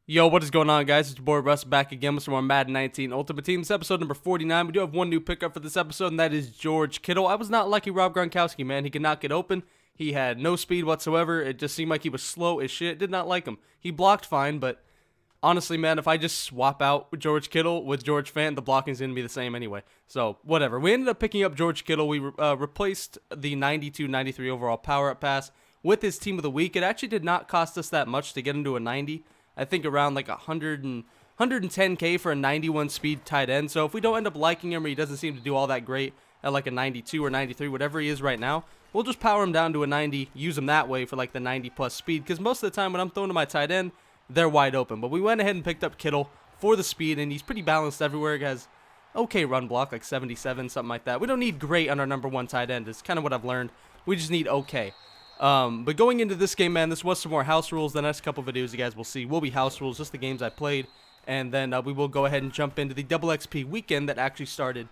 Yo, what is going on, guys? It's your boy Russ back again with some more Madden 19 Ultimate Team. This is episode number 49. We do have one new pickup for this episode, and that is George Kittle. I was not lucky Rob Gronkowski, man. He could not get open. He had no speed whatsoever. It just seemed like he was slow as shit. Did not like him. He blocked fine, but honestly, man, if I just swap out George Kittle with George Fant, the blocking's going to be the same anyway. So, whatever. We ended up picking up George Kittle. We replaced the 92-93 overall power-up pass with his Team of the Week. It actually did not cost us that much to get him to a 90. I think around like 110K for a 91 speed tight end. So if we don't end up liking him or he doesn't seem to do all that great at like a 92 or 93, whatever he is right now, we'll just power him down to a 90, use him that way for like the 90 plus speed. Because most of the time when I'm throwing to my tight end, they're wide open. But we went ahead and picked up Kittle for the speed, and he's pretty balanced everywhere. He has okay run block, like 77, something like that. We don't need great on our number one tight end. It's kind of what I've learned. We just need okay. But going into this game, man, this was some more house rules. The next couple videos you guys will see will be house rules, just the games I played. And then we will go ahead and jump into the double XP weekend that actually started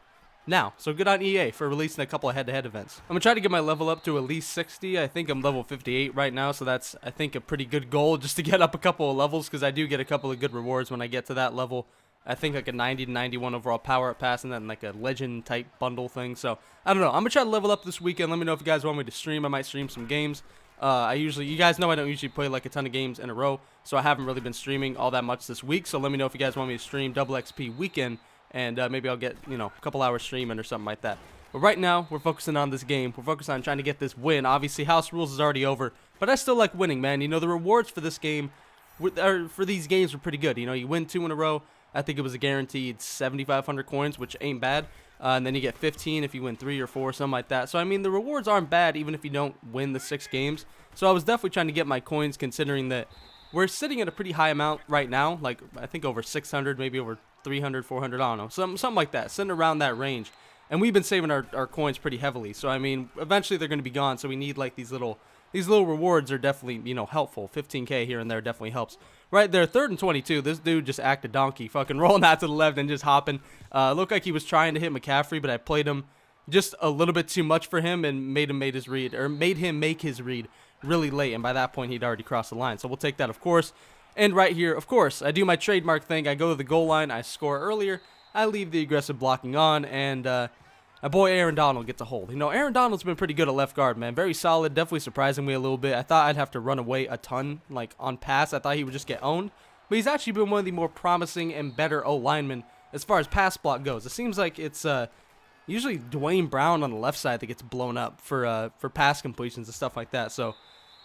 now. So good on EA for releasing a couple of head-to-head events. I'm going to try to get my level up to at least 60. I think I'm level 58 right now, so that's, I think, a pretty good goal just to get up a couple of levels, because I do get a couple of good rewards when I get to that level. I think like a 90 to 91 overall power-up pass, and then like a legend-type bundle thing. So, I don't know. I'm going to try to level up this weekend. Let me know if you guys want me to stream. I might stream some games. You guys know I don't usually play like a ton of games in a row, so I haven't really been streaming all that much this week. So let me know if you guys want me to stream double XP weekend, and maybe I'll get, a couple hours streaming or something like that. But right now, we're focusing on this game. We're focused on trying to get this win. Obviously, House Rules is already over, but I still like winning, man. The rewards for this game, for these games, were pretty good. You win 2 in a row. I think it was a guaranteed 7,500 coins, which ain't bad. And then you get 15 if you win 3 or 4, something like that. So, I mean, the rewards aren't bad even if you don't win the 6 games. So, I was definitely trying to get my coins, considering that we're sitting at a pretty high amount right now. Like, I think over 600, maybe over 300, 400, I don't know. Something like that, sitting around that range. And we've been saving our coins pretty heavily. So, I mean, eventually they're going to be gone. So, we need, like, these little rewards are definitely, helpful. 15K here and there definitely helps. Right there, 3rd and 22. This dude just acted donkey, fucking rolling out to the left and just hopping. Looked like he was trying to hit McCaffrey, but I played him just a little bit too much for him and made him make his read really late. And by that point, he'd already crossed the line. So we'll take that, of course. And right here, of course, I do my trademark thing. I go to the goal line. I score earlier. I leave the aggressive blocking on, and my boy Aaron Donald gets a hold. Aaron Donald's been pretty good at left guard, man. Very solid, definitely surprising me a little bit. I thought I'd have to run away a ton, like on pass. I thought he would just get owned. But he's actually been one of the more promising and better O-linemen as far as pass block goes. It seems like it's usually Dwayne Brown on the left side that gets blown up for pass completions and stuff like that. So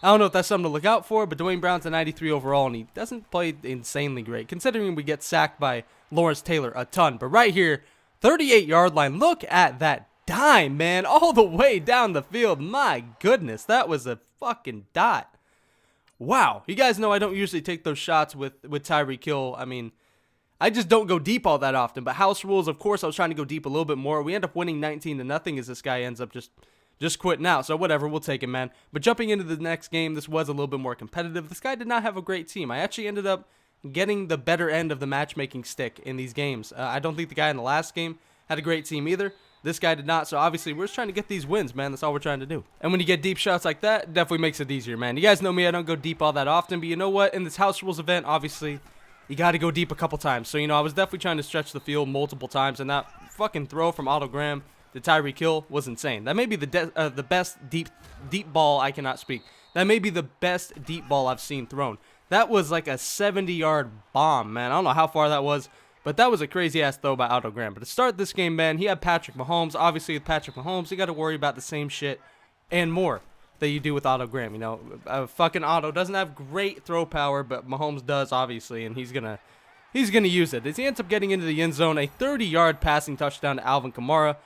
I don't know if that's something to look out for, but Dwayne Brown's a 93 overall, and he doesn't play insanely great, considering we get sacked by Lawrence Taylor a ton. But right here, 38-yard line. Look at that dime, man, all the way down the field. My goodness, that was a fucking dot. Wow. You guys know I don't usually take those shots with Tyreek Hill. I mean, I just don't go deep all that often. But house rules, of course, I was trying to go deep a little bit more. We end up winning 19-0 as this guy ends up just quitting out. So whatever, we'll take it, man. But jumping into the next game, this was a little bit more competitive. This guy did not have a great team. I actually ended up getting the better end of the matchmaking stick in these games. I don't think the guy in the last game had a great team either. This guy did not, so obviously we're just trying to get these wins, man. That's all we're trying to do. And when you get deep shots like that, it definitely makes it easier, man. You guys know me, I don't go deep all that often, but you know what? In this house rules event, obviously, you got to go deep a couple times. So, I was definitely trying to stretch the field multiple times, and that fucking throw from Otto Graham to Tyreek Hill was insane. That may be the best deep ball, I cannot speak. That may be the best deep ball I've seen thrown. That was like a 70-yard bomb, man. I don't know how far that was, but that was a crazy-ass throw by Otto Graham. But to start this game, man, he had Patrick Mahomes. Obviously, with Patrick Mahomes, you got to worry about the same shit and more that you do with Otto Graham. Fucking Otto doesn't have great throw power, but Mahomes does, obviously, and he's gonna use it. As he ends up getting into the end zone, a 30-yard passing touchdown to Alvin Kamara.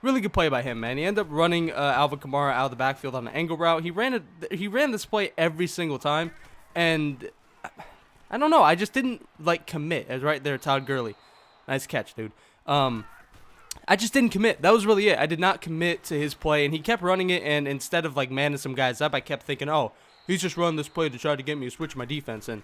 Really good play by him, man. He ended up running Alvin Kamara out of the backfield on an angle route. He ran this play every single time. And I don't know. I just didn't commit. It was right there, Todd Gurley. Nice catch, dude. I just didn't commit. That was really it. I did not commit to his play, and he kept running it. And instead of manning some guys up, I kept thinking, oh, he's just running this play to try to get me to switch my defense. And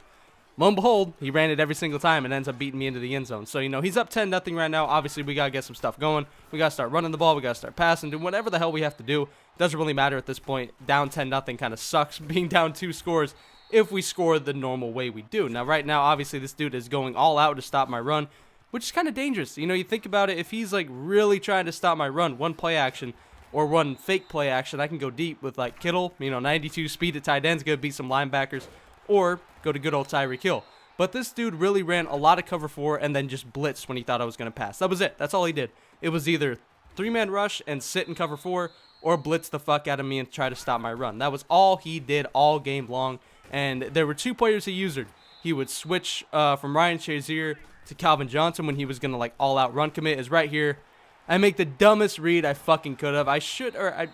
lo and behold, he ran it every single time and ends up beating me into the end zone. So, he's up 10-0 right now. Obviously, we got to get some stuff going. We got to start running the ball. We got to start passing, doing whatever the hell we have to do. Doesn't really matter at this point. Down 10-0 kind of sucks. Being down 2 scores if we score the normal way we do. Now, right now, obviously, this dude is going all out to stop my run, which is kind of dangerous. You know, you think about it, if he's like really trying to stop my run, one play action or one fake play action, I can go deep with like Kittle, 92 speed at tight ends, go beat some linebackers, or go to good old Tyreek Hill. But this dude really ran a lot of cover 4 and then just blitzed when he thought I was going to pass. That was it. That's all he did. It was either 3-man rush and sit in cover 4 or blitz the fuck out of me and try to stop my run. That was all he did all game long. And there were 2 players he used. He would switch from Ryan Shazier to Calvin Johnson when he was going to like all out run commit. Is right here. I make the dumbest read I fucking could have.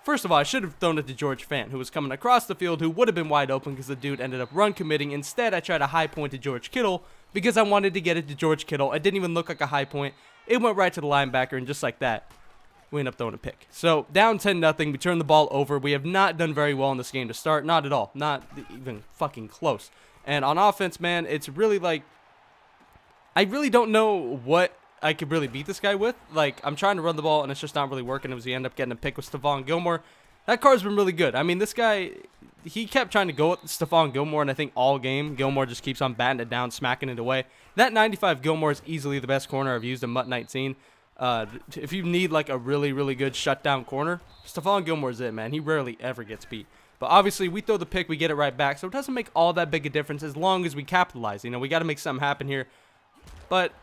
First of all, I should have thrown it to George Fant, who was coming across the field, who would have been wide open because the dude ended up run committing. Instead, I tried a high point to George Kittle because I wanted to get it to George Kittle. It didn't even look like a high point. It went right to the linebacker, and just like that, we end up throwing a pick. So, down 10-0, we turn the ball over. We have not done very well in this game to start. Not at all. Not even fucking close. And on offense, man, it's really like, I really don't know what I could really beat this guy with. Like, I'm trying to run the ball, and it's just not really working. It was, he ended up getting a pick with Stephon Gilmore. That card's been really good. I mean, this guy, he kept trying to go with Stephon Gilmore, and I think all game, Gilmore just keeps on batting it down, smacking it away. That 95 Gilmore is easily the best corner I've used in MUT 19. If you need, like, a really, really good shutdown corner, Stephon Gilmore is it, man. He rarely ever gets beat. But obviously, we throw the pick, we get it right back, so it doesn't make all that big a difference as long as we capitalize. We got to make something happen here. But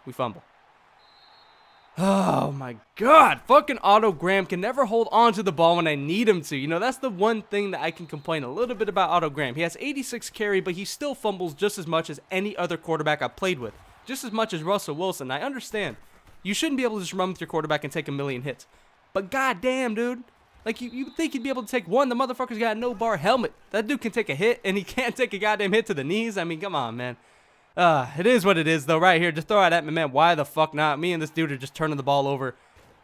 we fumble. Oh my god, fucking Otto Graham can never hold on to the ball when I need him to. That's the one thing that I can complain a little bit about Otto Graham. He has 86 carry, but he still fumbles just as much as any other quarterback I've played with. Just as much as Russell Wilson. I understand. You shouldn't be able to just run with your quarterback and take a million hits. But goddamn, dude. Like, you think he'd be able to take one? The motherfucker's got a no-bar helmet. That dude can take a hit, and he can't take a goddamn hit to the knees. I mean, come on, man. It is what it is, though, right here. Just throw it at me, man. Why the fuck not? Me and this dude are just turning the ball over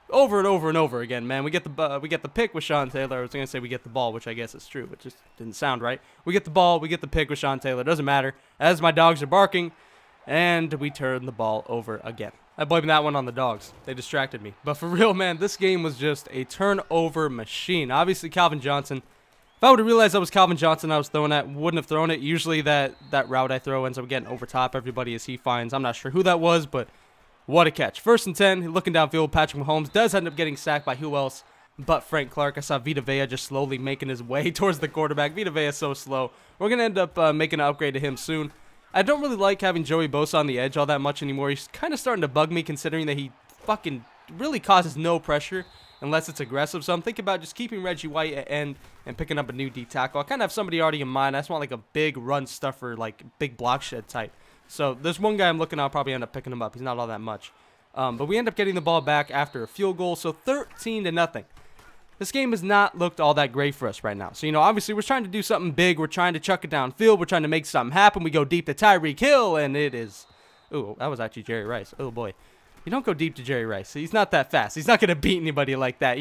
and over and over again, man. We get the pick with Sean Taylor. I was going to say we get the ball, which I guess is true. It just didn't sound right. We get the ball. We get the pick with Sean Taylor. Doesn't matter. As my dogs are barking, and we turn the ball over again. I blame that one on the dogs. They distracted me. But for real, man, this game was just a turnover machine. Obviously, Calvin Johnson. If I would have realized that was Calvin Johnson I was throwing at, wouldn't have thrown it. Usually that route I throw ends up getting over top everybody as he finds. I'm not sure who that was, but what a catch. 1st and 10, looking downfield, Patrick Mahomes does end up getting sacked by who else but Frank Clark. I saw Vita Vea just slowly making his way towards the quarterback. Vita Vea is so slow. We're going to end up making an upgrade to him soon. I don't really like having Joey Bosa on the edge all that much anymore. He's kind of starting to bug me considering that he fucking really causes no pressure unless it's aggressive. So I'm thinking about just keeping Reggie White at end and picking up a new D tackle. I kind of have somebody already in mind. I just want like a big run stuffer, like big block shed type. So there's one guy I'm looking at. I'll probably end up picking him up. He's not all that much. But we end up getting the ball back after a field goal. So 13-0. This game has not looked all that great for us right now. So, obviously we're trying to do something big. We're trying to chuck it downfield. We're trying to make something happen. We go deep to Tyreek Hill, and it is... Ooh, that was actually Jerry Rice. Oh, boy. You don't go deep to Jerry Rice. He's not that fast. He's not going to beat anybody like that.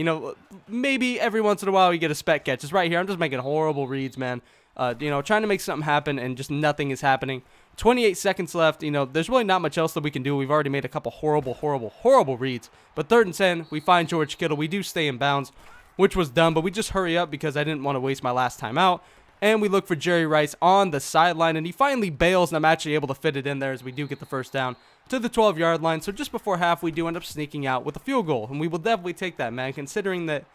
Maybe every once in a while you get a spec catch. It's right here. I'm just making horrible reads, man. Trying to make something happen, and just nothing is happening. 28 seconds left. There's really not much else that we can do. We've already made a couple horrible reads. But 3rd and 10, we find George Kittle. We do stay in bounds, which was dumb, but we just hurry up because I didn't want to waste my last time out. And we look for Jerry Rice on the sideline, and he finally bails, and I'm actually able to fit it in there as we do get the first down to the 12-yard line. So just before half, we do end up sneaking out with a field goal, and we will definitely take that, man, considering that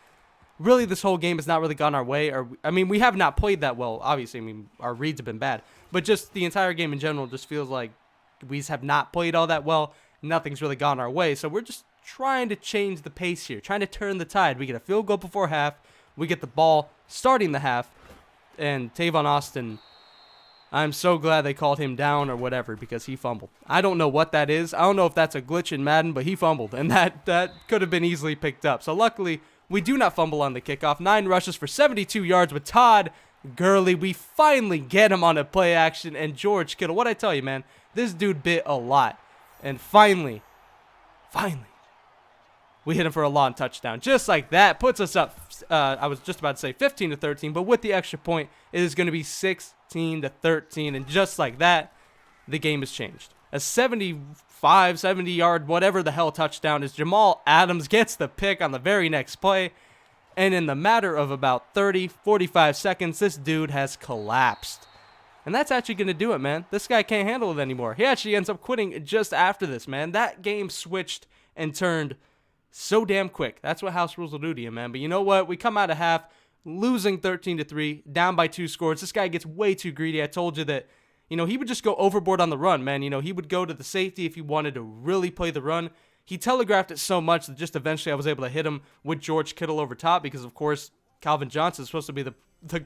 really this whole game has not really gone our way. We have not played that well, obviously. Our reads have been bad, but just the entire game in general just feels like we have not played all that well. Nothing's really gone our way, so we're just trying to change the pace here, trying to turn the tide. We get a field goal before half. We get the ball starting the half. And Tavon Austin, I'm so glad they called him down or whatever because he fumbled. I don't know what that is. I don't know if that's a glitch in Madden, but he fumbled. And that could have been easily picked up. So luckily, we do not fumble on the kickoff. 9 rushes for 72 yards with Todd Gurley. We finally get him on a play action. And George Kittle, what'd I tell you, man? This dude bit a lot. And finally, we hit him for a long touchdown. Just like that, puts us up, I was just about to say 15-13, but with the extra point, it is going to be 16-13. And just like that, the game has changed. A 70-yard, whatever the hell touchdown is. Jamal Adams gets the pick on the very next play. And in the matter of about 30, 45 seconds, this dude has collapsed. And that's actually going to do it, man. This guy can't handle it anymore. He actually ends up quitting just after this, man. That game switched and turned so damn quick. That's what house rules will do to you, man. But you know what? We come out of half losing 13-3, down by 2 scores. This guy gets way too greedy. I told you that, he would just go overboard on the run, man. He would go to the safety if he wanted to really play the run. He telegraphed it so much that just eventually I was able to hit him with George Kittle over top because, of course, Calvin Johnson is supposed to be the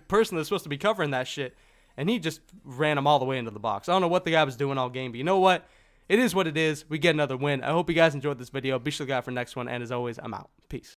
person that's supposed to be covering that shit. And he just ran him all the way into the box. I don't know what the guy was doing all game, but you know what? It is what it is. We get another win. I hope you guys enjoyed this video. Be sure to look out for the next one. And as always, I'm out. Peace.